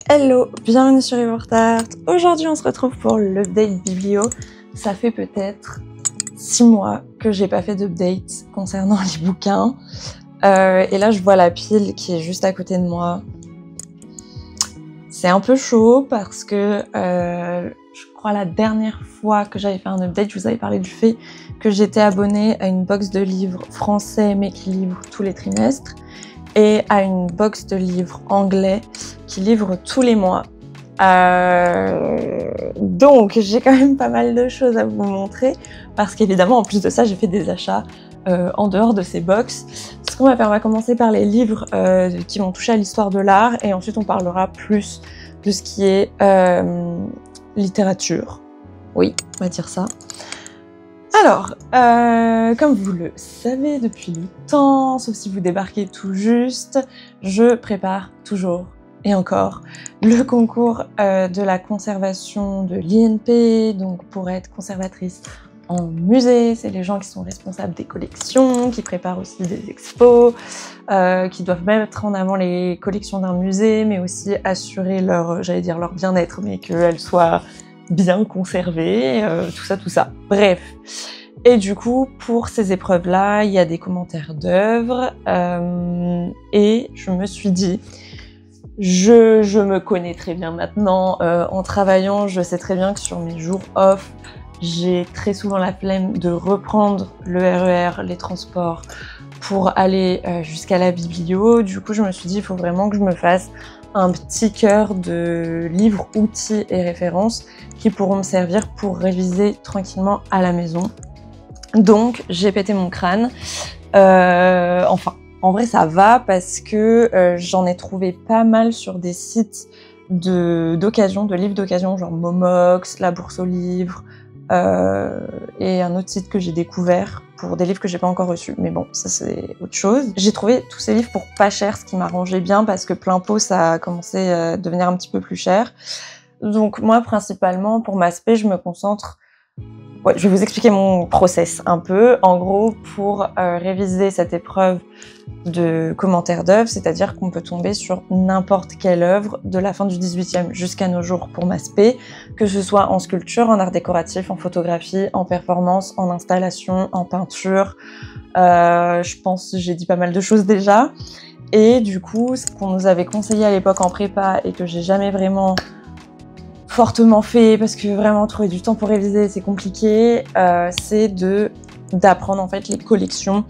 Hello, bienvenue sur Ivortart. Aujourd'hui on se retrouve pour l'update biblio. Ça fait peut-être 6 mois que j'ai pas fait d'update concernant les bouquins. Et là je vois la pile qui est juste à côté de moi. C'est un peu chaud parce que je crois la dernière fois que j'avais fait un update, je vous avais parlé du fait que j'étais abonnée à une box de livres français mais qui livre tous les trimestres et à une box de livres anglais qui livre tous les mois. Donc j'ai quand même pas mal de choses à vous montrer parce qu'évidemment en plus de ça j'ai fait des achats en dehors de ces box. Ce qu'on va faire, on va commencer par les livres qui vont toucher à l'histoire de l'art et ensuite on parlera plus de ce qui est littérature. Oui, on va dire ça. Alors, comme vous le savez depuis longtemps, sauf si vous débarquez tout juste, je prépare toujours et encore le concours de la conservation de l'INP, donc pour être conservatrice en musée, c'est les gens qui sont responsables des collections, qui préparent aussi des expos, qui doivent mettre en avant les collections d'un musée, mais aussi assurer leur, j'allais dire leur bien-être, mais qu'elles soient bien conservées, tout ça. Bref. Et du coup, pour ces épreuves-là, il y a des commentaires d'œuvres, et je me suis dit, je me connais très bien maintenant, en travaillant, je sais très bien que sur mes jours off, j'ai très souvent la flemme de reprendre le RER, les transports, pour aller jusqu'à la biblio. Du coup, je me suis dit, il faut vraiment que je me fasse un petit cœur de livres, outils et références qui pourront me servir pour réviser tranquillement à la maison. Donc, j'ai pété mon crâne. Enfin, en vrai, ça va parce que j'en ai trouvé pas mal sur des sites d'occasion, de livres d'occasion, genre Momox, La Bourse aux livres, et un autre site que j'ai découvert pour des livres que j'ai pas encore reçus. Mais bon, ça c'est autre chose. J'ai trouvé tous ces livres pour pas cher, ce qui m'arrangeait bien parce que plein pot, ça a commencé à devenir un petit peu plus cher. Donc moi, principalement, pour ma spé, je me concentre... Ouais, je vais vous expliquer mon process un peu. En gros, pour réviser cette épreuve de commentaires d'œuvres, c'est-à-dire qu'on peut tomber sur n'importe quelle œuvre de la fin du 18e jusqu'à nos jours pour ma spé, que ce soit en sculpture, en art décoratif, en photographie, en performance, en installation, en peinture. Je pense que j'ai dit pas mal de choses déjà. Et du coup, ce qu'on nous avait conseillé à l'époque en prépa et que j'ai jamais vraiment fortement fait parce que vraiment trouver du temps pour réviser c'est compliqué, c'est d'apprendre en fait les collections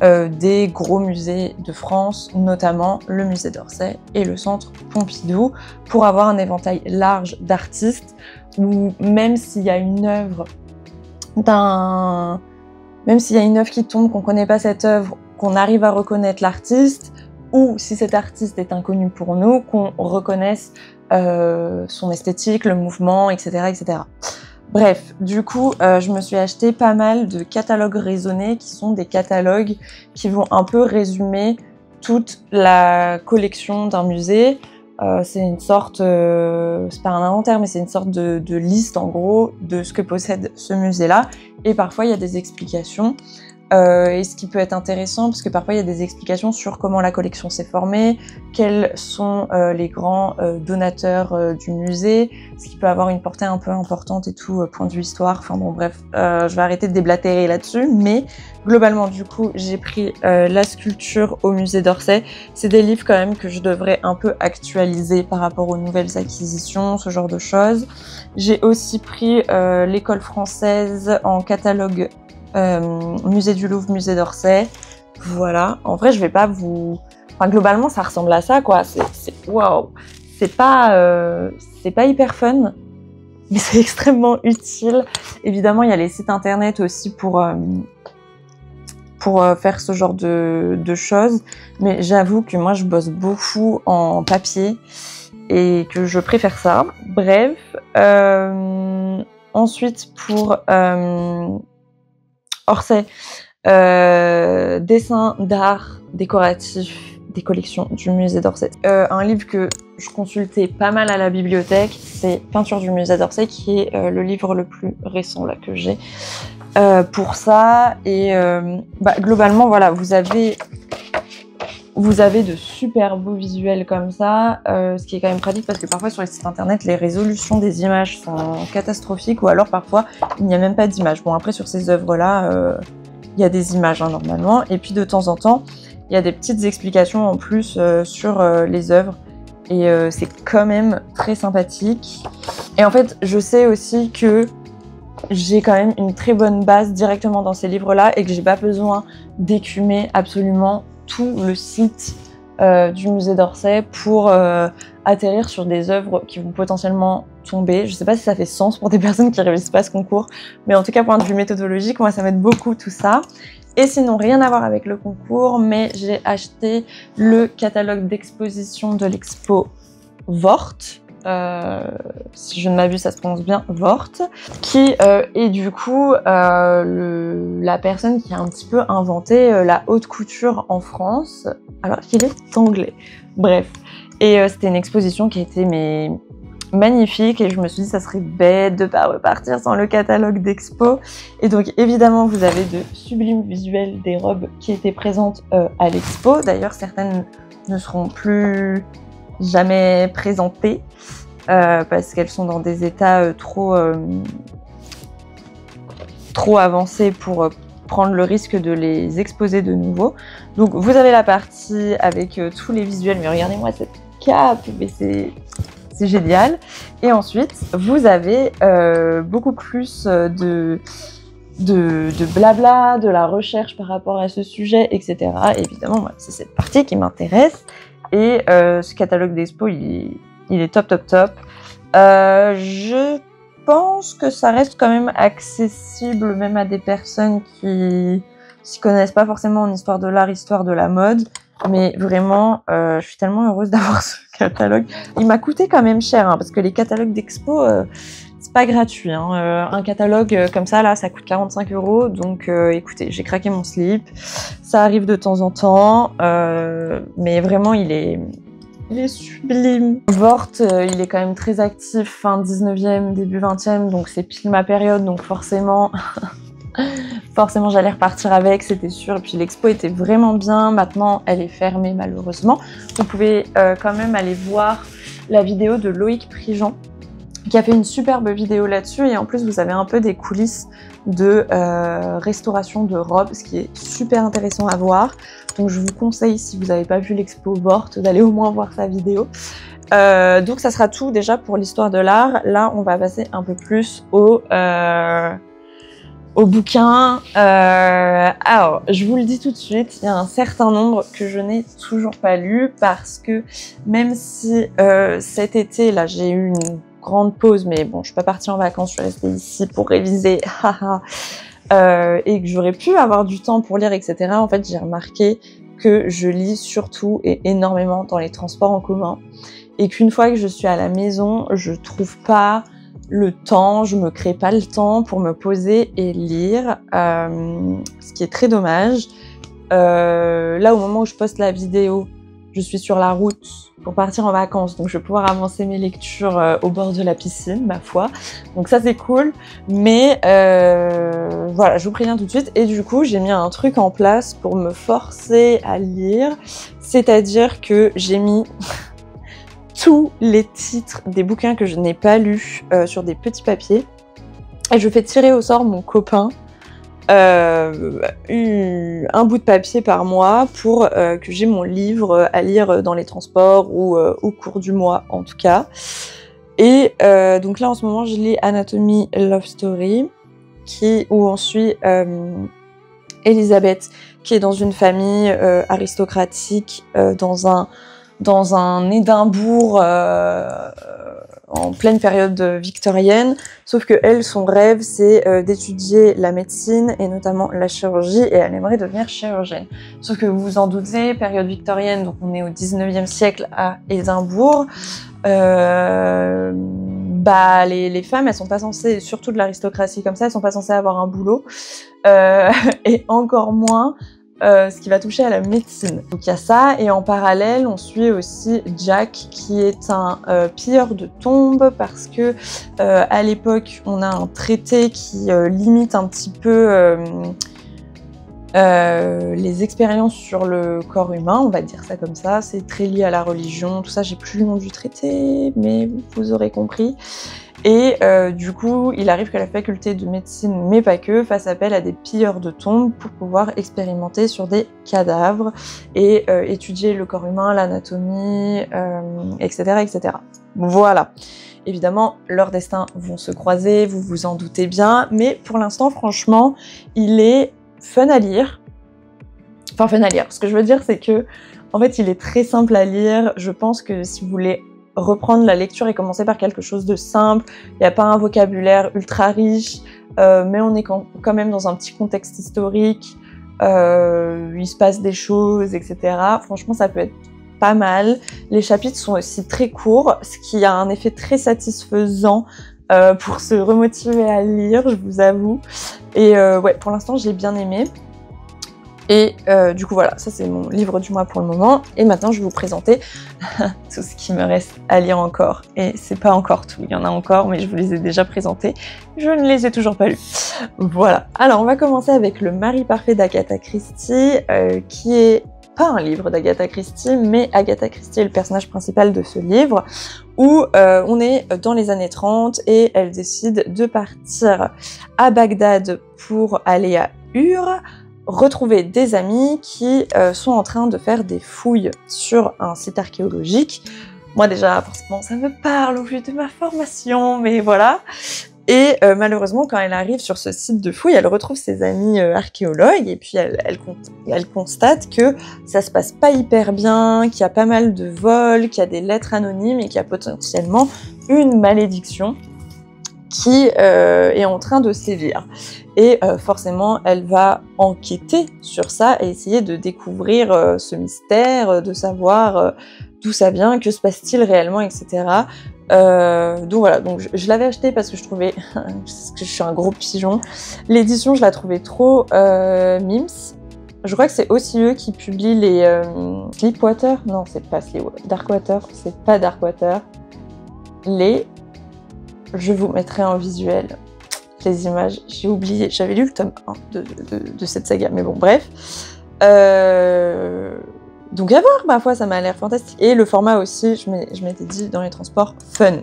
des gros musées de France, notamment le musée d'Orsay et le centre Pompidou, pour avoir un éventail large d'artistes où même s'il y a une œuvre qui tombe, qu'on connaît pas cette œuvre, qu'on arrive à reconnaître l'artiste, ou si cet artiste est inconnu pour nous, qu'on reconnaisse son esthétique, le mouvement, etc., etc. Bref, du coup, je me suis acheté pas mal de catalogues raisonnés qui sont des catalogues qui vont un peu résumer toute la collection d'un musée. C'est une sorte, c'est pas un inventaire, mais c'est une sorte de liste en gros de ce que possède ce musée-là. Et parfois, il y a des explications. Et ce qui peut être intéressant, parce que parfois il y a des explications sur comment la collection s'est formée, quels sont les grands donateurs du musée, ce qui peut avoir une portée un peu importante et tout, point de vue histoire, enfin bon bref, je vais arrêter de déblatérer là-dessus, mais globalement du coup j'ai pris la sculpture au musée d'Orsay. C'est des livres quand même que je devrais un peu actualiser par rapport aux nouvelles acquisitions, ce genre de choses. J'ai aussi pris l'école française en catalogue musée du Louvre, musée d'Orsay, voilà. En vrai, je vais pas vous... Enfin, globalement, ça ressemble à ça, quoi. Waouh. C'est pas hyper fun, mais c'est extrêmement utile. Évidemment, il y a les sites internet aussi pour faire ce genre de choses. Mais j'avoue que moi, je bosse beaucoup en papier et que je préfère ça. Bref. Ensuite, pour... Orsay, dessin d'art décoratif des collections du musée d'Orsay. Un livre que je consultais pas mal à la bibliothèque, c'est Peinture du musée d'Orsay, qui est le livre le plus récent là que j'ai pour ça. Et globalement, voilà, vous avez vous avez de super beaux visuels comme ça, ce qui est quand même pratique parce que parfois sur les sites internet, les résolutions des images sont catastrophiques ou alors parfois il n'y a même pas d'image. Bon, après sur ces œuvres-là, il y a des images hein, normalement, et puis de temps en temps, il y a des petites explications en plus sur les œuvres et c'est quand même très sympathique. Et en fait, je sais aussi que j'ai quand même une très bonne base directement dans ces livres-là et que j'ai pas besoin d'écumer absolument tout le site du musée d'Orsay pour atterrir sur des œuvres qui vont potentiellement tomber. Je sais pas si ça fait sens pour des personnes qui révisent pas ce concours, mais en tout cas, point de vue méthodologique, moi ça m'aide beaucoup tout ça. Et sinon, rien à voir avec le concours, mais j'ai acheté le catalogue d'exposition de l'expo Vort. Si je ne m'abuse, ça se prononce bien, Vort, qui est du coup la personne qui a un petit peu inventé la haute couture en France, alors qu'il est anglais. Bref, et c'était une exposition qui a été magnifique et je me suis dit ça serait bête de pas repartir sans le catalogue d'expo. Et donc évidemment vous avez de sublimes visuels des robes qui étaient présentes à l'expo. D'ailleurs certaines ne seront plus jamais présentées parce qu'elles sont dans des états trop avancés pour prendre le risque de les exposer de nouveau. Donc vous avez la partie avec tous les visuels, mais regardez-moi cette cape, mais c'est génial. Et ensuite vous avez beaucoup plus de blabla, de la recherche par rapport à ce sujet, etc. Et évidemment, moi, c'est cette partie qui m'intéresse. Et ce catalogue d'expo, il est top. Je pense que ça reste quand même accessible même à des personnes qui s'y connaissent pas forcément en histoire de l'art, histoire de la mode. Mais vraiment, je suis tellement heureuse d'avoir ce catalogue. Il m'a coûté quand même cher, hein, parce que les catalogues d'expo, c'est pas gratuit. Hein. Un catalogue comme ça, là, ça coûte 45 €. Donc, écoutez, j'ai craqué mon slip. Ça arrive de temps en temps, mais vraiment, il est sublime. Vort, il est quand même très actif, fin 19e, début 20e, donc c'est pile ma période, donc forcément... Forcément, j'allais repartir avec, c'était sûr. Et puis l'expo était vraiment bien. Maintenant, elle est fermée malheureusement. Vous pouvez quand même aller voir la vidéo de Loïc Prigent, qui a fait une superbe vidéo là-dessus. Et en plus, vous avez un peu des coulisses de restauration de robes, ce qui est super intéressant à voir. Donc, je vous conseille, si vous n'avez pas vu l'expo Vort, d'aller au moins voir sa vidéo. Donc, ça sera tout déjà pour l'histoire de l'art. Là, on va passer un peu plus au bouquin. Alors, je vous le dis tout de suite, il y a un certain nombre que je n'ai toujours pas lu parce que même si cet été, là, j'ai eu une grande pause, mais bon, je suis pas partie en vacances, je suis restée ici pour réviser, et que j'aurais pu avoir du temps pour lire, etc. En fait, j'ai remarqué que je lis surtout et énormément dans les transports en commun et qu'une fois que je suis à la maison, je trouve pas le temps, je me crée pas le temps pour me poser et lire, ce qui est très dommage. Là, au moment où je poste la vidéo, je suis sur la route pour partir en vacances, donc je vais pouvoir avancer mes lectures au bord de la piscine, ma foi. Donc ça, c'est cool. Mais voilà, je vous préviens tout de suite. Et du coup, j'ai mis un truc en place pour me forcer à lire, c'est-à-dire que j'ai mis tous les titres des bouquins que je n'ai pas lus sur des petits papiers et je fais tirer au sort mon copain un bout de papier par mois pour que j'ai mon livre à lire dans les transports ou au cours du mois en tout cas. Et donc là en ce moment je lis Anatomy Love Story où on suit Elisabeth qui est dans une famille aristocratique dans un Édimbourg en pleine période victorienne, sauf que elle, son rêve, c'est d'étudier la médecine et notamment la chirurgie, et elle aimerait devenir chirurgienne. Sauf que vous vous en doutez, période victorienne, donc on est au 19e siècle à Édimbourg, les femmes, elles sont pas censées, surtout de l'aristocratie comme ça, elles sont pas censées avoir un boulot, et encore moins ce qui va toucher à la médecine. Donc il y a ça, et en parallèle, on suit aussi Jack, qui est un pilleur de tombes, parce que à l'époque, on a un traité qui limite un petit peu les expériences sur le corps humain, on va dire ça comme ça, c'est très lié à la religion, tout ça, j'ai plus le nom du traité, mais vous aurez compris. Et du coup, il arrive que la faculté de médecine, mais pas que, fasse appel à des pilleurs de tombes pour pouvoir expérimenter sur des cadavres et étudier le corps humain, l'anatomie, etc., etc. Voilà. Évidemment, leurs destins vont se croiser, vous vous en doutez bien, mais pour l'instant, franchement, il est fun à lire. Enfin, fun à lire. Ce que je veux dire, c'est que, en fait, il est très simple à lire. Je pense que si vous voulez reprendre la lecture et commencer par quelque chose de simple, il n'y a pas un vocabulaire ultra riche, mais on est quand même dans un petit contexte historique, il se passe des choses, etc. Franchement, ça peut être pas mal. Les chapitres sont aussi très courts, ce qui a un effet très satisfaisant pour se remotiver à lire, je vous avoue. Et ouais, pour l'instant, j'ai bien aimé. Et du coup, voilà, ça c'est mon livre du mois pour le moment. Et maintenant, je vais vous présenter tout ce qui me reste à lire encore. Et c'est pas encore tout, il y en a encore, mais je vous les ai déjà présentés. Je ne les ai toujours pas lus. Voilà. Alors, on va commencer avec Le mari parfait d'Agatha Christie, qui est pas un livre d'Agatha Christie, mais Agatha Christie est le personnage principal de ce livre, où on est dans les années 30 et elle décide de partir à Bagdad pour aller à Ur, retrouver des amis qui sont en train de faire des fouilles sur un site archéologique. Moi déjà, forcément, ça me parle au vu de ma formation, mais voilà. Et malheureusement, quand elle arrive sur ce site de fouilles, elle retrouve ses amis archéologues et puis elle constate que ça se passe pas hyper bien, qu'il y a pas mal de vols, qu'il y a des lettres anonymes et qu'il y a potentiellement une malédiction qui est en train de sévir. Et forcément, elle va enquêter sur ça et essayer de découvrir ce mystère, de savoir d'où ça vient, que se passe-t-il réellement, etc. Donc voilà, donc je l'avais acheté parce que je trouvais, parce que je suis un gros pigeon, l'édition je la trouvais trop mims. Je crois que c'est aussi eux qui publient les Sleepwater, non c'est pas Sleepwater, Darkwater, c'est pas Darkwater, je vous mettrai en visuel les images, j'ai oublié, j'avais lu le tome 1 de cette saga, mais bon bref. Donc à voir, ma foi, ça m'a l'air fantastique. Et le format aussi, je m'étais dit, dans les transports, fun.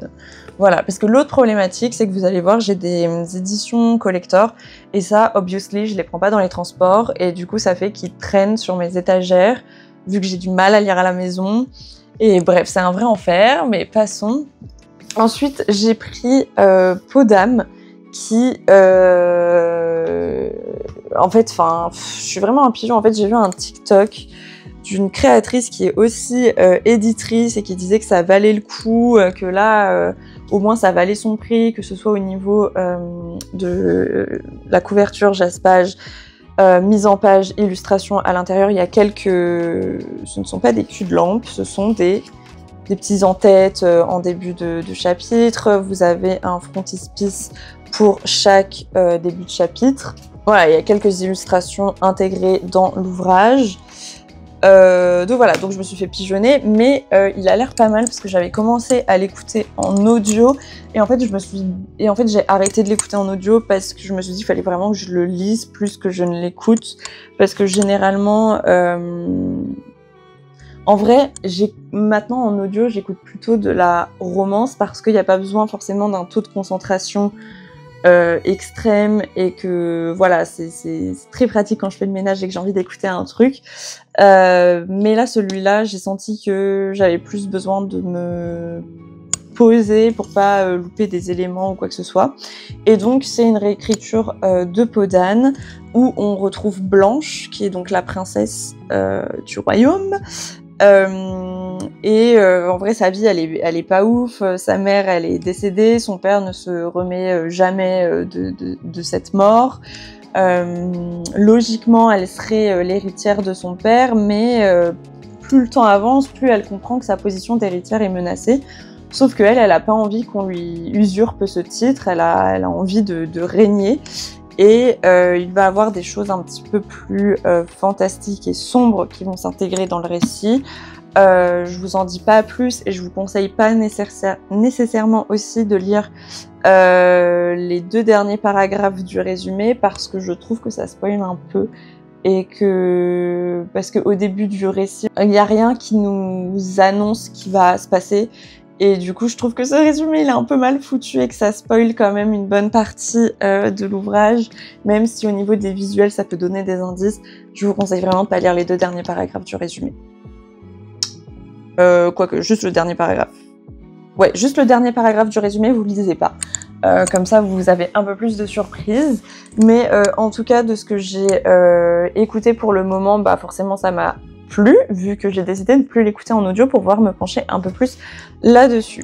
Voilà, parce que l'autre problématique, c'est que vous allez voir, j'ai des éditions collector, et ça, obviously, je les prends pas dans les transports, et du coup, ça fait qu'ils traînent sur mes étagères, vu que j'ai du mal à lire à la maison. Et bref, c'est un vrai enfer, mais passons. Ensuite, j'ai pris Peau d'âme, qui... en fait, je suis vraiment un pigeon. En fait, j'ai vu un TikTok d'une créatrice qui est aussi éditrice et qui disait que ça valait le coup, que là, au moins ça valait son prix, que ce soit au niveau de la couverture, jaspage, mise en page, illustration à l'intérieur. Il y a ce ne sont pas des culs de lampe, ce sont des petits en-têtes en début de chapitre. Vous avez un frontispice pour chaque début de chapitre. Voilà, il y a quelques illustrations intégrées dans l'ouvrage. Donc voilà, donc je me suis fait pigeonner, mais il a l'air pas mal parce que j'avais commencé à l'écouter en audio et en fait j'ai arrêté de l'écouter en audio parce que je me suis dit qu'il fallait vraiment que je le lise plus que je ne l'écoute, parce que généralement en vrai, maintenant en audio j'écoute plutôt de la romance parce qu'il n'y a pas besoin forcément d'un taux de concentration extrême et que voilà, c'est très pratique quand je fais le ménage et que j'ai envie d'écouter un truc. Mais là, celui-là, j'ai senti que j'avais plus besoin de me poser pour pas louper des éléments ou quoi que ce soit. Et donc, c'est une réécriture de Peau d'âne où on retrouve Blanche, qui est donc la princesse du royaume. En vrai, sa vie, elle est pas ouf. Sa mère, elle est décédée. Son père ne se remet jamais de cette mort. Logiquement, elle serait l'héritière de son père, mais plus le temps avance, plus elle comprend que sa position d'héritière est menacée. Sauf qu'elle, elle a pas envie qu'on lui usurpe ce titre. Elle a envie de régner. Et il va y avoir des choses un petit peu plus fantastiques et sombres qui vont s'intégrer dans le récit. Je vous en dis pas plus et je vous conseille pas nécessairement aussi de lire les 2 derniers paragraphes du résumé parce que je trouve que ça spoil un peu et que parce qu'au début du récit, il n'y a rien qui nous annonce ce qui va se passer. Et du coup, je trouve que ce résumé, il est un peu mal foutu et que ça spoil quand même une bonne partie de l'ouvrage, même si au niveau des visuels, ça peut donner des indices. Je vous conseille vraiment de pas lire les 2 derniers paragraphes du résumé. Quoique, juste le dernier paragraphe. Ouais, juste le dernier paragraphe du résumé, vous le lisez pas. Comme ça, vous avez un peu plus de surprise. Mais en tout cas, de ce que j'ai écouté pour le moment, bah forcément, ça m'a plu, vu que j'ai décidé de ne plus l'écouter en audio pour pouvoir me pencher un peu plus là-dessus.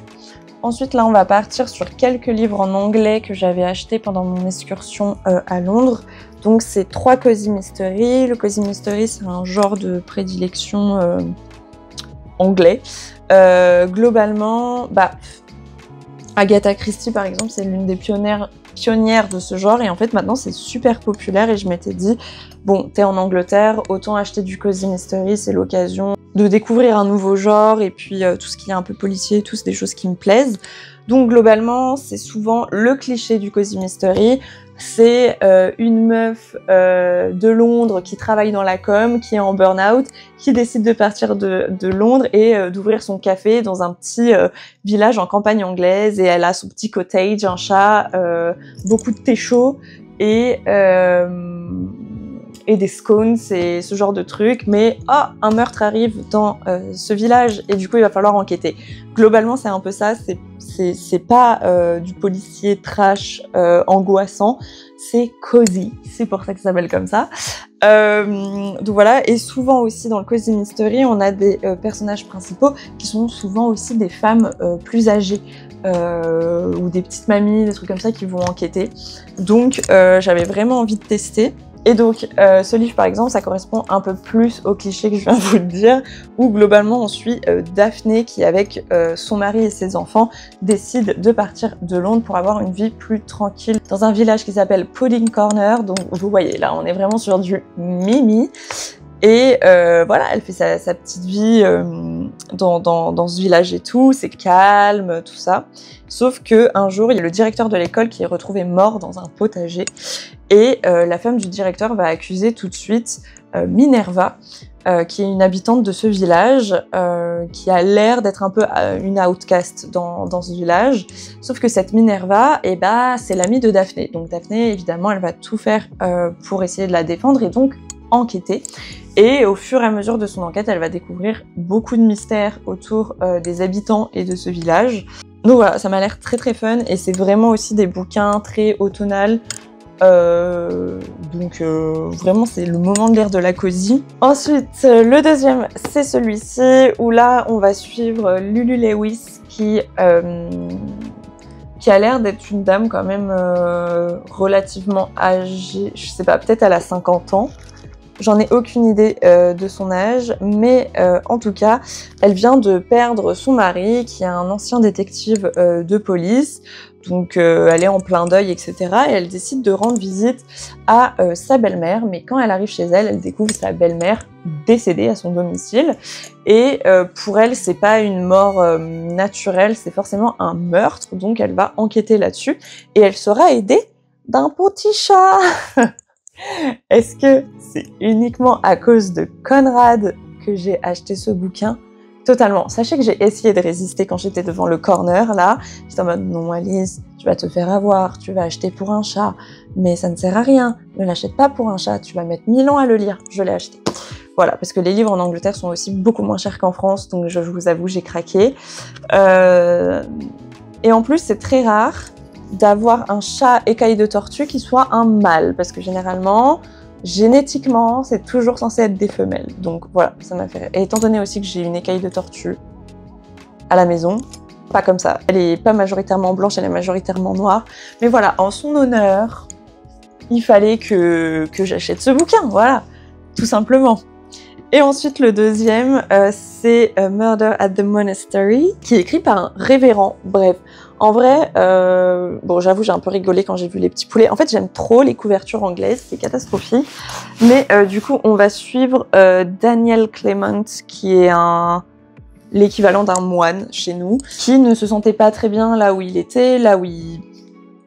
Ensuite, là, on va partir sur quelques livres en anglais que j'avais achetés pendant mon excursion à Londres. Donc, c'est 3 Cozy Mystery. Le Cozy Mystery, c'est un genre de prédilection anglais. Globalement, bah, Agatha Christie, par exemple, c'est l'une des pionnières de ce genre, et en fait, maintenant, c'est super populaire, et je m'étais dit, bon, t'es en Angleterre, autant acheter du Cozy Mystery, c'est l'occasion de découvrir un nouveau genre, et puis tout ce qui est un peu policier, tout, c'est des choses qui me plaisent. Donc, globalement, c'est souvent le cliché du Cozy Mystery. C'est une meuf de Londres qui travaille dans la com, qui est en burn-out, qui décide de partir de Londres et d'ouvrir son café dans un petit village en campagne anglaise, et elle a son petit cottage, un chat, beaucoup de thé chaud et des scones, c'est ce genre de truc, mais un meurtre arrive dans ce village et du coup il va falloir enquêter. Globalement c'est un peu ça, c'est pas du policier trash angoissant, c'est cozy, c'est pour ça que ça s'appelle comme ça. Donc voilà, et souvent aussi dans le Cozy Mystery, on a des personnages principaux qui sont souvent aussi des femmes plus âgées. Ou des petites mamies, des trucs comme ça qui vont enquêter. Donc j'avais vraiment envie de tester. Et donc, ce livre, par exemple, ça correspond un peu plus au cliché que je viens de vous le dire, où globalement, on suit Daphné qui, avec son mari et ses enfants, décide de partir de Londres pour avoir une vie plus tranquille dans un village qui s'appelle Pudding Corner. Donc, vous voyez, là, on est vraiment sur du Mimi. Et voilà, elle fait sa petite vie dans ce village et tout, c'est calme, tout ça. Sauf qu'un jour, il y a le directeur de l'école qui est retrouvé mort dans un potager. Et la femme du directeur va accuser tout de suite Minerva, qui est une habitante de ce village, qui a l'air d'être un peu une outcast dans ce village. Sauf que cette Minerva, c'est l'amie de Daphné. Donc Daphné, évidemment, elle va tout faire pour essayer de la défendre et donc enquêter. Et au fur et à mesure de son enquête, elle va découvrir beaucoup de mystères autour des habitants et de ce village. Donc voilà, ça m'a l'air très très fun et c'est vraiment aussi des bouquins très automnales. Vraiment c'est le moment de lire de la cosy. Ensuite, le deuxième, c'est celui-ci où là on va suivre Lulu Lewis qui a l'air d'être une dame quand même relativement âgée. Je sais pas, peut-être elle a 50 ans. J'en ai aucune idée de son âge, mais en tout cas, elle vient de perdre son mari, qui est un ancien détective de police. Donc elle est en plein deuil, etc. Et elle décide de rendre visite à sa belle-mère. Mais quand elle arrive chez elle, elle découvre sa belle-mère décédée à son domicile. Et pour elle, c'est pas une mort naturelle, c'est forcément un meurtre. Donc elle va enquêter là-dessus. Et elle sera aidée d'un petit chat. Est-ce que c'est uniquement à cause de Conrad que j'ai acheté ce bouquin? Totalement. Sachez que j'ai essayé de résister quand j'étais devant le corner, là. J'étais en mode, non Alice, tu vas te faire avoir, tu vas acheter pour un chat. Mais ça ne sert à rien, ne l'achète pas pour un chat, tu vas mettre 1000 ans à le lire. Je l'ai acheté. Voilà, parce que les livres en Angleterre sont aussi beaucoup moins chers qu'en France, donc je vous avoue, j'ai craqué. Et en plus, c'est très rare d'avoir un chat écaille de tortue qui soit un mâle, parce que généralement, génétiquement, c'est toujours censé être des femelles. Donc voilà, ça m'a fait rire. Et étant donné aussi que j'ai une écaille de tortue à la maison, pas comme ça. Elle est pas majoritairement blanche, elle est majoritairement noire. Mais voilà, en son honneur, il fallait que j'achète ce bouquin, voilà, tout simplement. Et ensuite, le deuxième, c'est Murder at the Monastery, qui est écrit par un révérend. Bref, en vrai, bon, j'avoue, j'ai un peu rigolé quand j'ai vu les petits poulets. En fait, j'aime trop les couvertures anglaises, c'est catastrophique. Mais du coup, on va suivre Daniel Clement, qui est l'équivalent d'un moine chez nous, qui ne se sentait pas très bien là où il était, là où il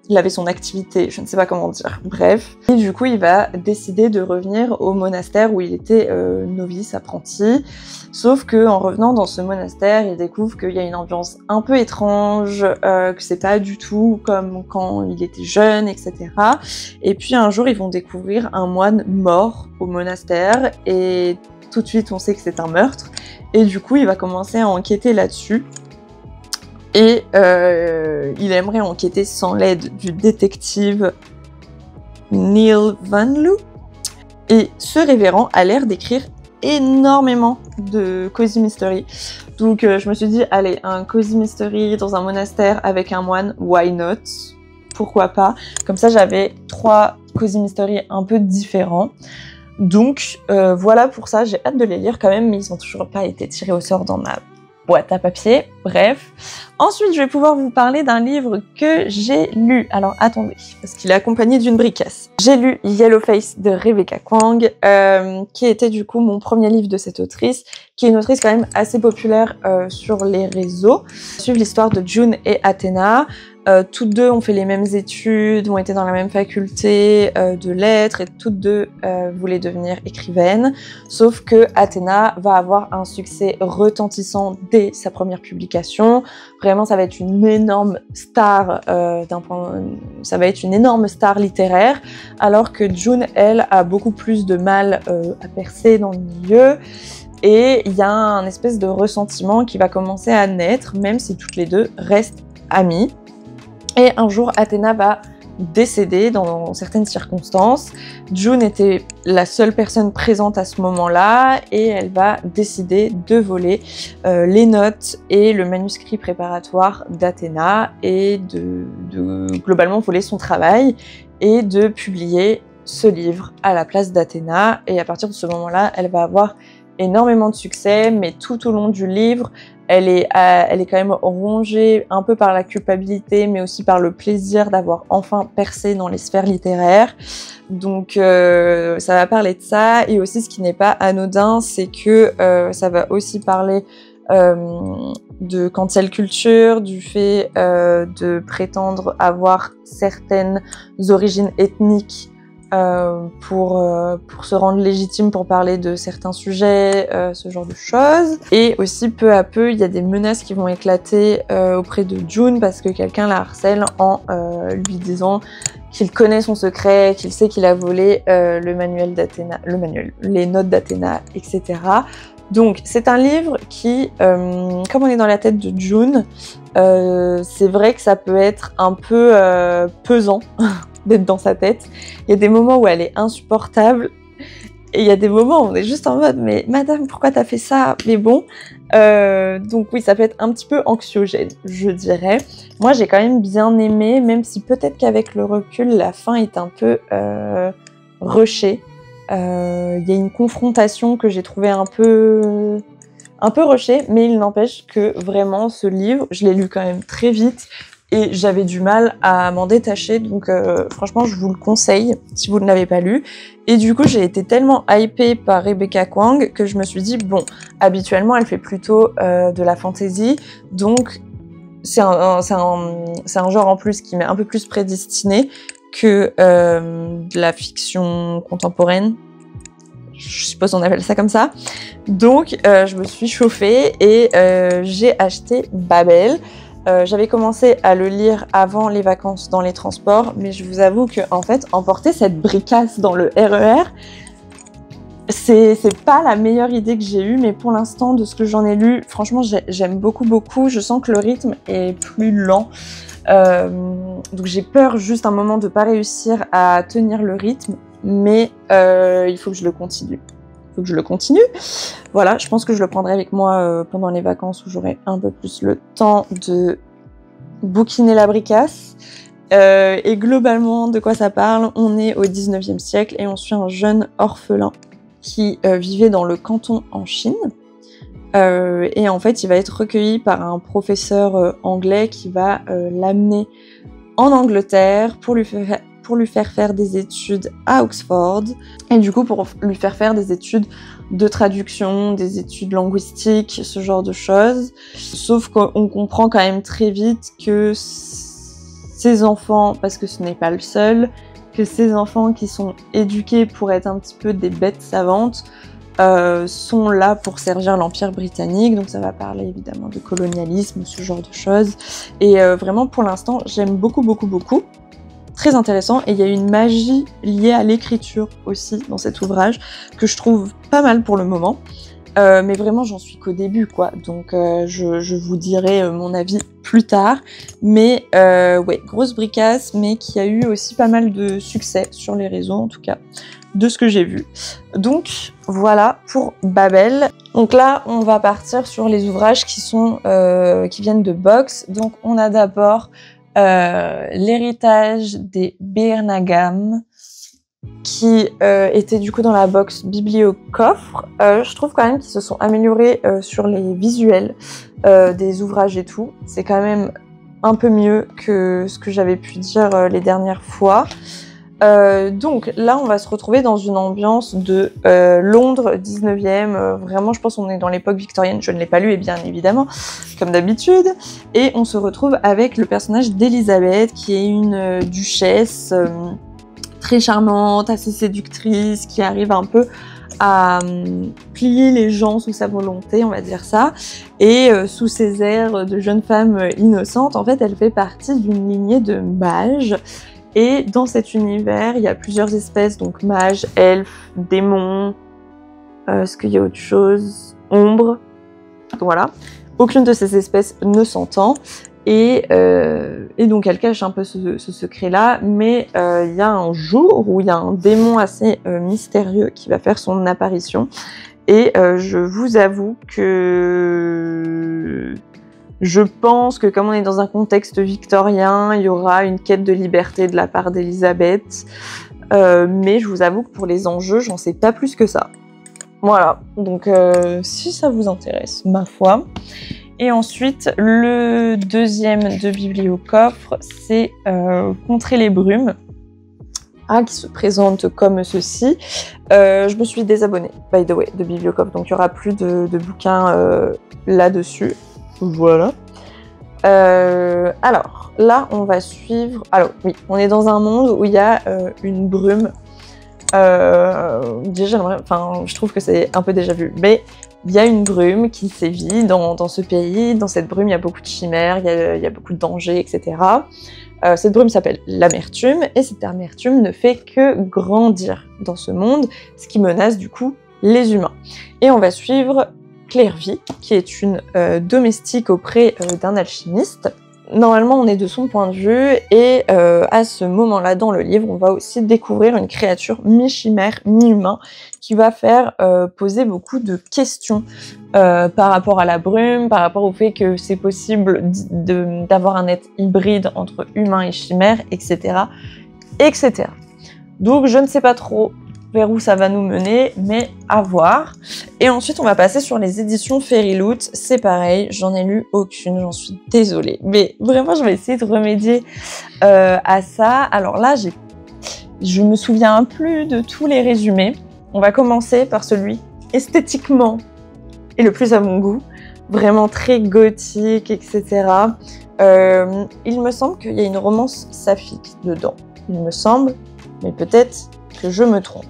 il avait son activité, je ne sais pas comment dire, bref. Et du coup, il va décider de revenir au monastère où il était novice, apprenti. Sauf que en revenant dans ce monastère, il découvre qu'il y a une ambiance un peu étrange, que c'est pas du tout comme quand il était jeune, etc. Et puis un jour, ils vont découvrir un moine mort au monastère et tout de suite, on sait que c'est un meurtre. Et du coup, il va commencer à enquêter là-dessus. Et il aimerait enquêter sans l'aide du détective Neil Van Loo. Et ce révérend a l'air d'écrire énormément de cozy mystery. Donc je me suis dit, allez, un cozy mystery dans un monastère avec un moine, why not? Pourquoi pas? Comme ça, j'avais 3 cozy mystery un peu différents. Donc voilà pour ça, j'ai hâte de les lire quand même, mais ils n'ont toujours pas été tirés au sort dans ma boîte à papier, bref. Ensuite, je vais pouvoir vous parler d'un livre que j'ai lu. Alors, attendez, parce qu'il est accompagné d'une bricasse. J'ai lu Yellowface de Rebecca Kuang, qui était du coup mon premier livre de cette autrice, qui est une autrice quand même assez populaire sur les réseaux. Suivre l'histoire de June et Athena. Toutes deux ont fait les mêmes études, ont été dans la même faculté de lettres et toutes deux voulaient devenir écrivaines. Sauf que Athena va avoir un succès retentissant dès sa première publication. Vraiment, ça va être une énorme star ça va être une énorme star littéraire, alors que June, elle, a beaucoup plus de mal à percer dans le milieu. Et il y a un espèce de ressentiment qui va commencer à naître, même si toutes les deux restent amies. Et un jour, Athena va décéder dans certaines circonstances. June était la seule personne présente à ce moment-là et elle va décider de voler les notes et le manuscrit préparatoire d'Athéna et de globalement voler son travail et de publier ce livre à la place d'Athéna. Et à partir de ce moment-là, elle va avoir énormément de succès, mais tout au long du livre, elle est quand même rongée un peu par la culpabilité, mais aussi par le plaisir d'avoir enfin percé dans les sphères littéraires. Donc ça va parler de ça, et aussi ce qui n'est pas anodin, c'est que ça va aussi parler de cancel culture, du fait de prétendre avoir certaines origines ethniques pour se rendre légitime pour parler de certains sujets, ce genre de choses. Et aussi, peu à peu, il y a des menaces qui vont éclater auprès de June parce que quelqu'un la harcèle en lui disant qu'il connaît son secret, qu'il sait qu'il a volé le manuel d'Athéna, les notes d'Athéna, etc. Donc, c'est un livre qui, comme on est dans la tête de June, c'est vrai que ça peut être un peu pesant d'être dans sa tête. Il y a des moments où elle est insupportable et il y a des moments où on est juste en mode mais madame, pourquoi t'as fait ça? Mais bon, donc oui, ça peut être un petit peu anxiogène, je dirais. Moi, j'ai quand même bien aimé, même si peut-être qu'avec le recul, la fin est un peu rushée. Il y a une confrontation que j'ai trouvée un peu rushée, mais il n'empêche que vraiment ce livre, je l'ai lu quand même très vite et j'avais du mal à m'en détacher, donc franchement je vous le conseille si vous ne l'avez pas lu. Et du coup j'ai été tellement hypée par Rebecca Kuang que je me suis dit bon, habituellement elle fait plutôt de la fantasy, donc c'est un genre en plus qui m'est un peu plus prédestiné que de la fiction contemporaine. Je suppose qu'on appelle ça comme ça. Donc je me suis chauffée et j'ai acheté Babel. J'avais commencé à le lire avant les vacances dans les transports, mais je vous avoue que en fait, emporter cette bricasse dans le RER, c'est pas la meilleure idée que j'ai eue, mais pour l'instant, de ce que j'en ai lu, franchement, j'aime beaucoup. Je sens que le rythme est plus lent. Donc j'ai peur juste un moment de pas réussir à tenir le rythme, mais il faut que je le continue. Voilà, je pense que je le prendrai avec moi pendant les vacances où j'aurai un peu plus le temps de bouquiner la bricasse. Et globalement, de quoi ça parle? On est au 19e siècle et on suit un jeune orphelin qui vivait dans le Canton en Chine. Et en fait, il va être recueilli par un professeur anglais qui va l'amener en Angleterre pour lui faire faire des études à Oxford, et du coup pour lui faire faire des études de traduction, des études linguistiques, ce genre de choses. Sauf qu'on comprend quand même très vite que ces enfants, parce que ce n'est pas le seul, que ces enfants qui sont éduqués pour être un petit peu des bêtes savantes, sont là pour servir l'Empire britannique, donc ça va parler évidemment de colonialisme, ce genre de choses, et vraiment pour l'instant j'aime beaucoup, très intéressant, et il y a une magie liée à l'écriture aussi dans cet ouvrage, que je trouve pas mal pour le moment, mais vraiment j'en suis qu'au début quoi, donc je vous dirai mon avis plus tard, mais ouais, grosse bricasse, mais qui a eu aussi pas mal de succès sur les réseaux en tout cas, de ce que j'ai vu. Donc voilà pour Babel. Donc là on va partir sur les ouvrages qui sont qui viennent de Box. Donc on a d'abord l'héritage des Birnagam, qui était du coup dans la box bibliocoffre. Je trouve quand même qu'ils se sont améliorés sur les visuels des ouvrages et tout. C'est quand même un peu mieux que ce que j'avais pu dire les dernières fois. Donc là, on va se retrouver dans une ambiance de Londres 19e. Vraiment, je pense qu'on est dans l'époque victorienne. Je ne l'ai pas lu, et bien évidemment, comme d'habitude. Et on se retrouve avec le personnage d'Elisabeth, qui est une duchesse très charmante, assez séductrice, qui arrive un peu à plier les gens sous sa volonté, on va dire ça, et sous ses airs de jeune femme innocente. En fait, elle fait partie d'une lignée de mages, et dans cet univers, il y a plusieurs espèces, donc mages, elfes, démons, est-ce qu'il y a autre chose? Ombres, voilà. Aucune de ces espèces ne s'entend, et donc elle cache un peu ce secret-là, mais il y a un jour où il y a un démon assez mystérieux qui va faire son apparition, et je vous avoue que je pense que comme on est dans un contexte victorien, il y aura une quête de liberté de la part d'Elisabeth, mais je vous avoue que pour les enjeux, j'en sais pas plus que ça. Voilà, donc si ça vous intéresse, ma foi. Et ensuite, le deuxième de Bibliocoffre, c'est Contrer les brumes, qui se présente comme ceci. Je me suis désabonnée, by the way, de Bibliocoffre, donc il n'y aura plus de bouquins là-dessus. Voilà. Alors, là, on va suivre... Alors, oui, on est dans un monde où il y a une brume. Déjà, je trouve que c'est un peu déjà vu, mais il y a une brume qui sévit dans ce pays. Dans cette brume, il y a beaucoup de chimères, il y a beaucoup de dangers, etc. Cette brume s'appelle l'amertume, et cette amertume ne fait que grandir dans ce monde, ce qui menace du coup les humains. Et on va suivre Clairvy, qui est une domestique auprès d'un alchimiste. Normalement, on est de son point de vue, et à ce moment-là, dans le livre, on va aussi découvrir une créature mi-chimère, mi-humain, qui va faire poser beaucoup de questions par rapport à la brume, par rapport au fait que c'est possible d'avoir un être hybride entre humain et chimère, etc., etc. Donc, je ne sais pas trop vers où ça va nous mener, mais à voir. Et ensuite, on va passer sur les éditions Fairyloot. C'est pareil, j'en ai lu aucune, j'en suis désolée. Mais vraiment, je vais essayer de remédier à ça. Alors là, je me souviens plus de tous les résumés. On va commencer par celui esthétiquement et le plus à mon goût. Vraiment très gothique, etc. Il me semble qu'il y a une romance saphique dedans. Il me semble, mais peut-être que je me trompe.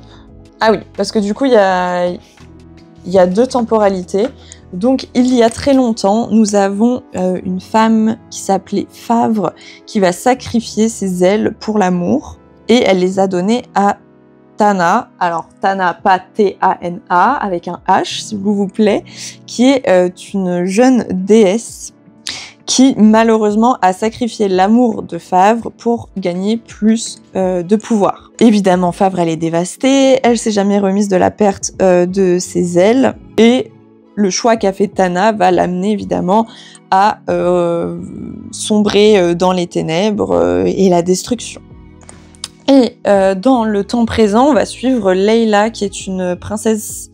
Ah oui, parce que du coup, il y a deux temporalités. Donc, il y a très longtemps, nous avons une femme qui s'appelait Favre, qui va sacrifier ses ailes pour l'amour, et elle les a données à Tana. Alors, Tana, pas T-A-N-A, avec un H, s'il vous plaît, qui est une jeune déesse qui, malheureusement, a sacrifié l'amour de Favre pour gagner plus de pouvoir. Évidemment, Favre, elle est dévastée, elle s'est jamais remise de la perte de ses ailes, et le choix qu'a fait Tana va l'amener, évidemment, à sombrer dans les ténèbres et la destruction. Et dans le temps présent, on va suivre Layla, qui est une princesse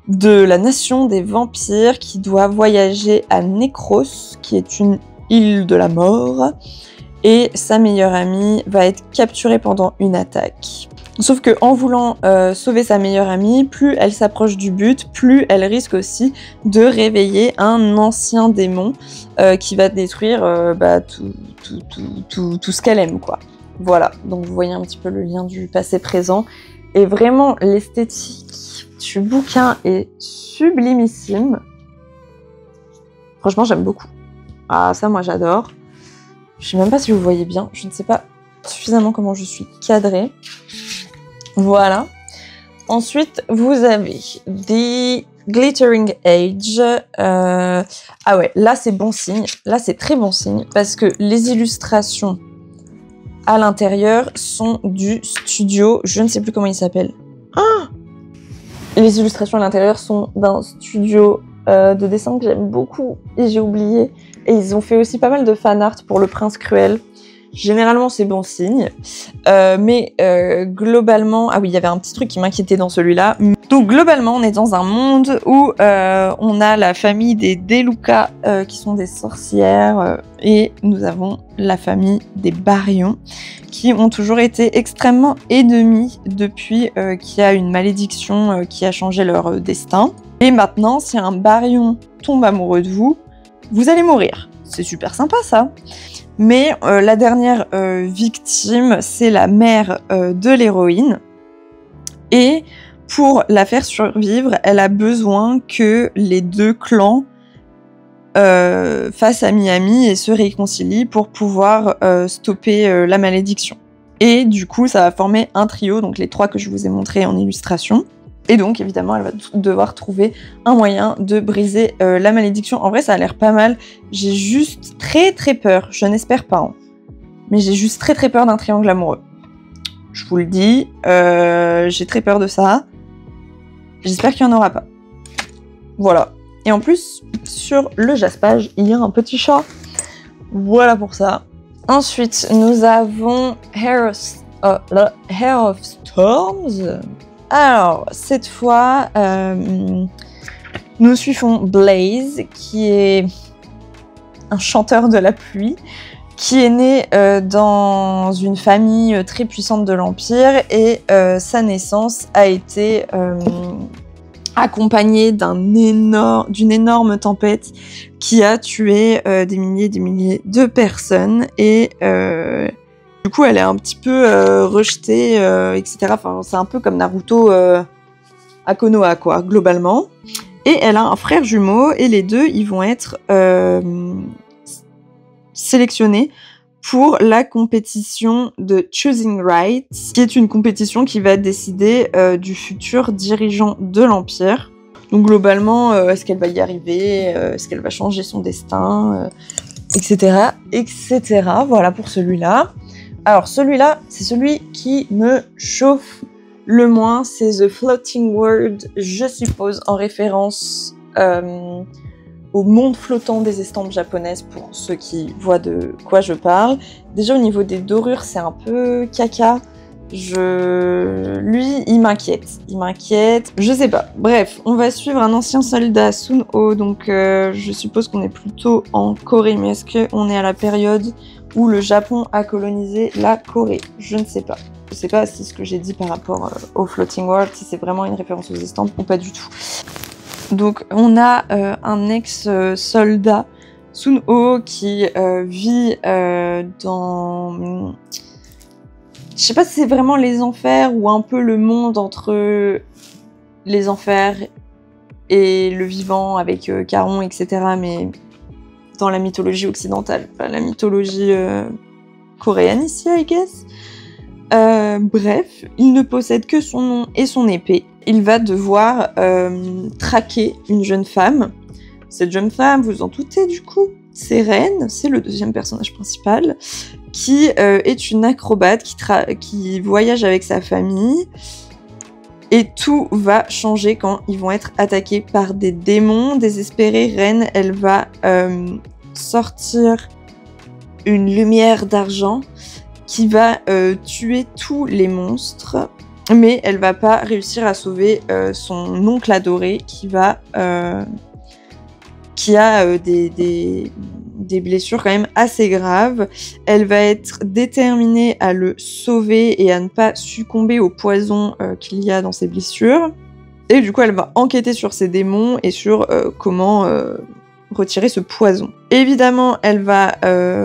de la nation des vampires, qui doit voyager à Nekros, qui est une île de la mort, et sa meilleure amie va être capturée pendant une attaque. Sauf que en voulant sauver sa meilleure amie, plus elle s'approche du but, plus elle risque aussi de réveiller un ancien démon qui va détruire tout ce qu'elle aime, quoi. Voilà, donc vous voyez un petit peu le lien du passé-présent. Et vraiment, l'esthétique du bouquin est sublimissime. Franchement, j'aime beaucoup. Ah, ça, moi, j'adore. Je sais même pas si vous voyez bien. Je ne sais pas suffisamment comment je suis cadrée. Voilà. Ensuite, vous avez des Glittering Age. Ah ouais, là, c'est bon signe. Là, c'est très bon signe parce que les illustrations à l'intérieur sont du studio. Je ne sais plus comment il s'appelle. Ah, les illustrations à l'intérieur sont d'un studio de dessin que j'aime beaucoup et j'ai oublié. Et ils ont fait aussi pas mal de fan art pour Le Prince Cruel. Généralement, c'est bon signe. Mais globalement... Ah oui, il y avait un petit truc qui m'inquiétait dans celui-là. Donc globalement, on est dans un monde où on a la famille des Deluca qui sont des sorcières et nous avons la famille des Baryons qui ont toujours été extrêmement ennemis depuis qu'il y a une malédiction qui a changé leur destin. Et maintenant, si un Baryon tombe amoureux de vous, vous allez mourir. C'est super sympa ça. Mais la dernière victime, c'est la mère de l'héroïne. Et pour la faire survivre, elle a besoin que les deux clans fassent ami-ami et se réconcilient pour pouvoir stopper la malédiction. Et du coup, ça va former un trio, donc les trois que je vous ai montrés en illustration. Et donc, évidemment, elle va devoir trouver un moyen de briser la malédiction. En vrai, ça a l'air pas mal. J'ai juste très très peur. Je n'espère pas, hein. Mais j'ai juste très très peur d'un triangle amoureux. Je vous le dis, j'ai très peur de ça. J'espère qu'il n'y en aura pas. Voilà. Et en plus, sur le jaspage, il y a un petit chat. Voilà pour ça. Ensuite, nous avons Hair of Storms. Alors, cette fois, nous suivons Blaze, qui est un chanteur de la pluie, qui est né dans une famille très puissante de l'Empire et sa naissance a été accompagnée d'une énorme tempête qui a tué des milliers de personnes et du coup, elle est un petit peu rejetée, etc. Enfin, c'est un peu comme Naruto à Konoha, quoi, globalement. Et elle a un frère jumeau, et les deux, ils vont être sélectionnés pour la compétition de Choosing Right, qui est une compétition qui va décider du futur dirigeant de l'Empire. Donc globalement, est-ce qu'elle va y arriver, est-ce qu'elle va changer son destin, etc., etc. Voilà pour celui-là. Alors celui-là, c'est celui qui me chauffe le moins, c'est The Floating World, je suppose en référence au monde flottant des estampes japonaises, pour ceux qui voient de quoi je parle. Déjà au niveau des dorures, c'est un peu caca. Lui, il m'inquiète, je sais pas. Bref, on va suivre un ancien soldat, Sun-Ho, donc je suppose qu'on est plutôt en Corée, mais est-ce qu'on est à la période où le Japon a colonisé la Corée? Je ne sais pas. Je sais pas si ce que j'ai dit par rapport au Floating World, si c'est vraiment une référence aux estampes ou pas du tout. Donc on a un ex-soldat, Sun-Ho, qui vit dans... Je sais pas si c'est vraiment les enfers ou un peu le monde entre les enfers et le vivant avec Charon, etc. Mais dans la mythologie occidentale, pas la mythologie coréenne ici, I guess. Bref, il ne possède que son nom et son épée. Il va devoir traquer une jeune femme. Cette jeune femme, vous en doutez du coup, c'est Ren, c'est le deuxième personnage principal, qui est une acrobate qui voyage avec sa famille. Et tout va changer quand ils vont être attaqués par des démons. Désespérée, Ren, elle va sortir une lumière d'argent qui va tuer tous les monstres. Mais elle va pas réussir à sauver son oncle adoré qui a des des blessures quand même assez graves. Elle va être déterminée à le sauver et à ne pas succomber au poison qu'il y a dans ses blessures. Et du coup, elle va enquêter sur ses démons et sur comment retirer ce poison. Évidemment, elle va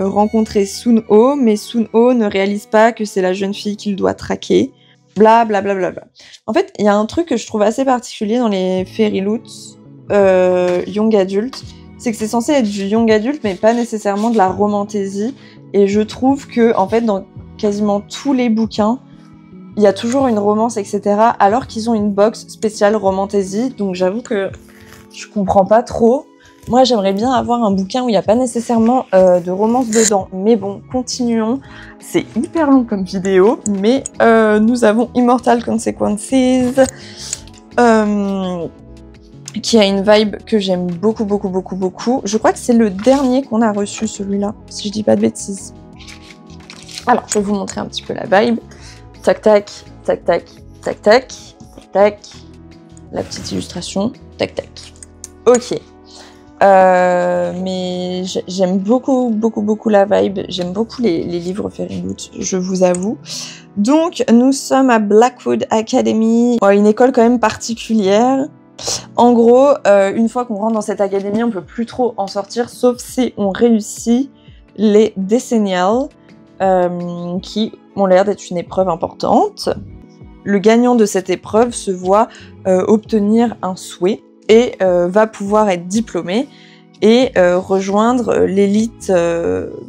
rencontrer Sun-Ho, mais Sun-Ho ne réalise pas que c'est la jeune fille qu'il doit traquer. Bla bla bla bla bla. En fait, il y a un truc que je trouve assez particulier dans les Fairy Loots young adult, c'est que c'est censé être du young adult, mais pas nécessairement de la romantasy. Et je trouve que, en fait, dans quasiment tous les bouquins, il y a toujours une romance, etc. Alors qu'ils ont une box spéciale romantasy. Donc j'avoue que je comprends pas trop. Moi, j'aimerais bien avoir un bouquin où il n'y a pas nécessairement de romance dedans. Mais bon, continuons. C'est hyper long comme vidéo, mais nous avons Immortal Consequences, qui a une vibe que j'aime beaucoup, beaucoup, beaucoup, beaucoup. Je crois que c'est le dernier qu'on a reçu, celui-là, si je dis pas de bêtises. Alors, je vais vous montrer un petit peu la vibe. Tac, tac, tac, tac, tac, tac, tac, tac. La petite illustration. Tac, tac. Ok. Mais j'aime beaucoup, beaucoup, beaucoup la vibe. J'aime beaucoup les livres Fairy Loots, je vous avoue. Donc, nous sommes à Blackwood Academy, une école quand même particulière. En gros, une fois qu'on rentre dans cette académie, on peut plus trop en sortir, sauf si on réussit les Decennials, qui ont l'air d'être une épreuve importante. Le gagnant de cette épreuve se voit obtenir un souhait et va pouvoir être diplômé et rejoindre l'élite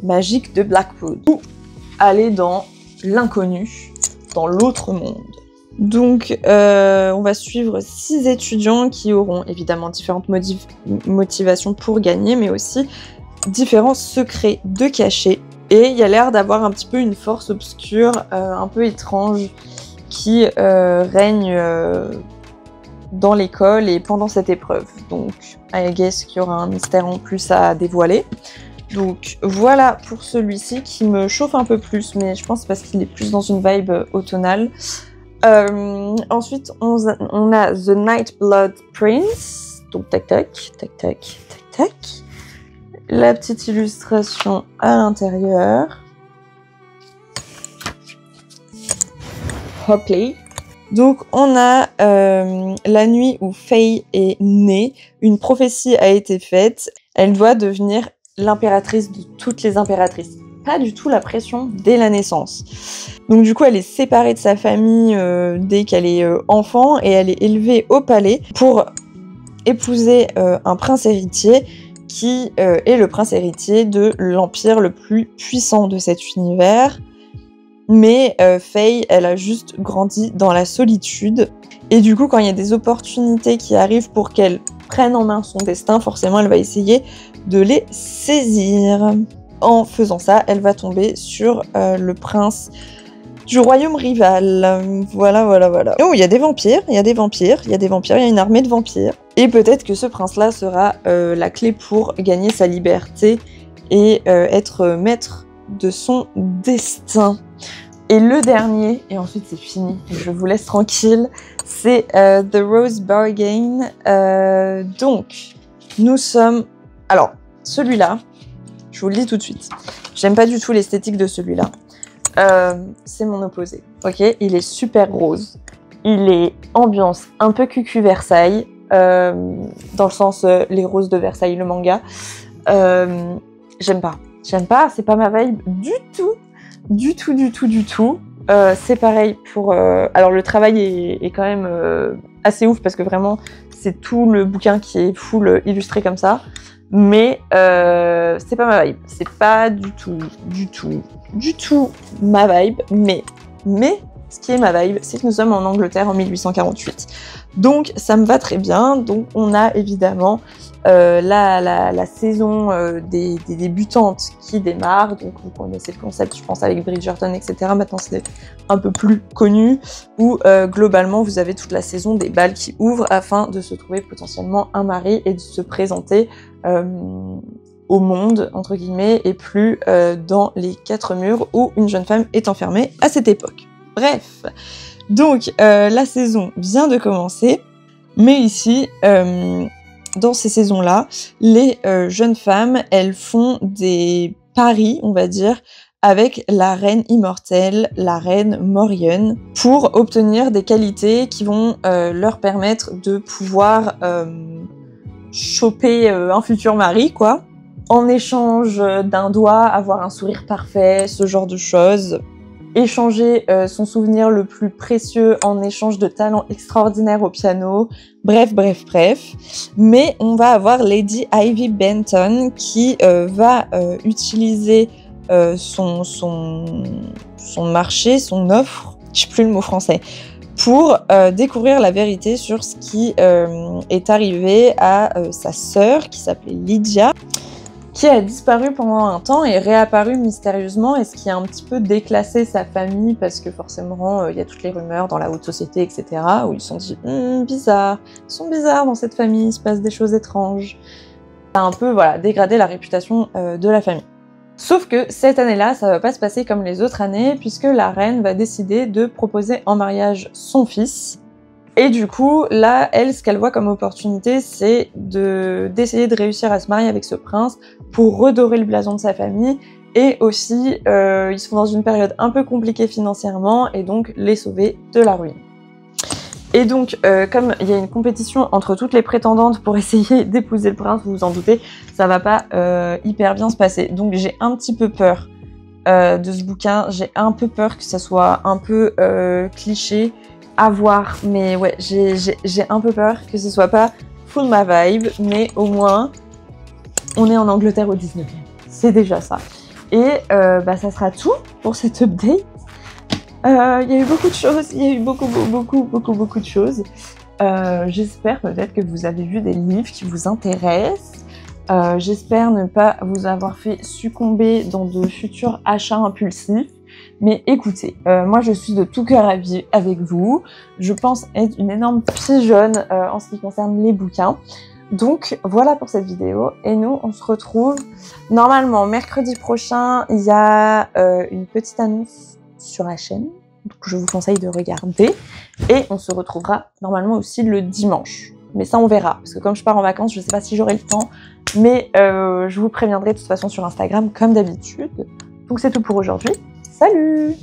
magique de Blackwood, ou aller dans l'inconnu, dans l'autre monde. Donc on va suivre 6 étudiants qui auront évidemment différentes motivations pour gagner, mais aussi différents secrets de cachés. Et il y a l'air d'avoir un petit peu une force obscure, un peu étrange, qui règne dans l'école et pendant cette épreuve. Donc, I guess qu'il y aura un mystère en plus à dévoiler. Donc, voilà pour celui-ci qui me chauffe un peu plus, mais je pense parce qu'il est plus dans une vibe automnale. Ensuite, on a The Nightblood Prince. Donc, tac, tac, tac, tac, tac, tac. La petite illustration à l'intérieur. Hopley. Donc on a la nuit où Faye est née, une prophétie a été faite, elle doit devenir l'impératrice de toutes les impératrices. Pas du tout la pression dès la naissance. Donc du coup elle est séparée de sa famille dès qu'elle est enfant et elle est élevée au palais pour épouser un prince héritier qui est le prince héritier de l'empire le plus puissant de cet univers. Mais Faye, elle a juste grandi dans la solitude. Et du coup, quand il y a des opportunités qui arrivent pour qu'elle prenne en main son destin, forcément, elle va essayer de les saisir. En faisant ça, elle va tomber sur le prince du royaume rival. Voilà, voilà, voilà. Oh, il y a des vampires, il y a des vampires, il y a des vampires, il y a une armée de vampires. Et peut-être que ce prince-là sera la clé pour gagner sa liberté et être maître de son destin. Et le dernier, et ensuite c'est fini, je vous laisse tranquille, c'est The Rose Bargain. Donc, nous sommes... Alors, celui-là, je vous le dis tout de suite, j'aime pas du tout l'esthétique de celui-là. C'est mon opposé, ok? Il est super rose, il est ambiance un peu cucu Versailles, dans le sens les roses de Versailles, le manga. J'aime pas, c'est pas ma vibe du tout. Du tout. C'est pareil pour... Alors le travail est quand même assez ouf parce que vraiment c'est tout le bouquin qui est full illustré comme ça. Mais c'est pas ma vibe. C'est pas du tout ma vibe. Mais ce qui est ma vibe, c'est que nous sommes en Angleterre en 1848. Donc ça me va très bien. Donc on a évidemment la saison des débutantes qui démarre. Donc vous connaissez le concept, je pense, avec Bridgerton, etc. Maintenant c'est un peu plus connu, où globalement vous avez toute la saison des bals qui ouvrent afin de se trouver potentiellement un mari et de se présenter au monde, entre guillemets, et plus dans les 4 murs où une jeune femme est enfermée à cette époque. Bref, donc la saison vient de commencer, mais ici, dans ces saisons-là, les jeunes femmes, elles font des paris, on va dire, avec la reine immortelle, la reine Morion, pour obtenir des qualités qui vont leur permettre de pouvoir choper un futur mari, quoi. En échange d'un doigt, avoir un sourire parfait, ce genre de choses. Échanger son souvenir le plus précieux en échange de talents extraordinaires au piano. Bref. Mais on va avoir Lady Ivy Benton qui va utiliser son marché, son offre, je sais plus le mot français, pour découvrir la vérité sur ce qui est arrivé à sa sœur qui s'appelait Lydia, qui a disparu pendant un temps et réapparu mystérieusement, et ce qui a un petit peu déclassé sa famille parce que forcément il y a toutes les rumeurs dans la haute société, etc. où ils se sont dit bizarre, ils sont bizarres dans cette famille, il se passe des choses étranges. Ça a un peu dégradé la réputation de la famille. Sauf que cette année-là, ça va pas se passer comme les autres années, puisque la reine va décider de proposer en mariage son fils. Et du coup, là, elle, ce qu'elle voit comme opportunité, c'est d'essayer de réussir à se marier avec ce prince pour redorer le blason de sa famille. Et aussi, ils sont dans une période un peu compliquée financièrement, et donc les sauver de la ruine. Et donc, comme il y a une compétition entre toutes les prétendantes pour essayer d'épouser le prince, vous vous en doutez, ça va pas hyper bien se passer. Donc j'ai un petit peu peur de ce bouquin, j'ai un peu peur que ça soit un peu cliché, à voir, mais ouais, j'ai un peu peur que ce soit pas full ma vibe, mais au moins, on est en Angleterre au 19e, c'est déjà ça. Et ça sera tout pour cette update. Il y a eu beaucoup de choses, il y a eu beaucoup de choses. J'espère peut-être que vous avez vu des livres qui vous intéressent. J'espère ne pas vous avoir fait succomber dans de futurs achats impulsifs. Mais écoutez, moi je suis de tout cœur ravie avec vous. Je pense être une énorme pigeonne en ce qui concerne les bouquins. Donc voilà pour cette vidéo. Et nous, on se retrouve normalement mercredi prochain. Il y a une petite annonce sur la chaîne, donc je vous conseille de regarder. Et on se retrouvera normalement aussi le dimanche. Mais ça, on verra. Parce que comme je pars en vacances, je sais pas si j'aurai le temps. Mais je vous préviendrai de toute façon sur Instagram comme d'habitude. Donc c'est tout pour aujourd'hui. Salut!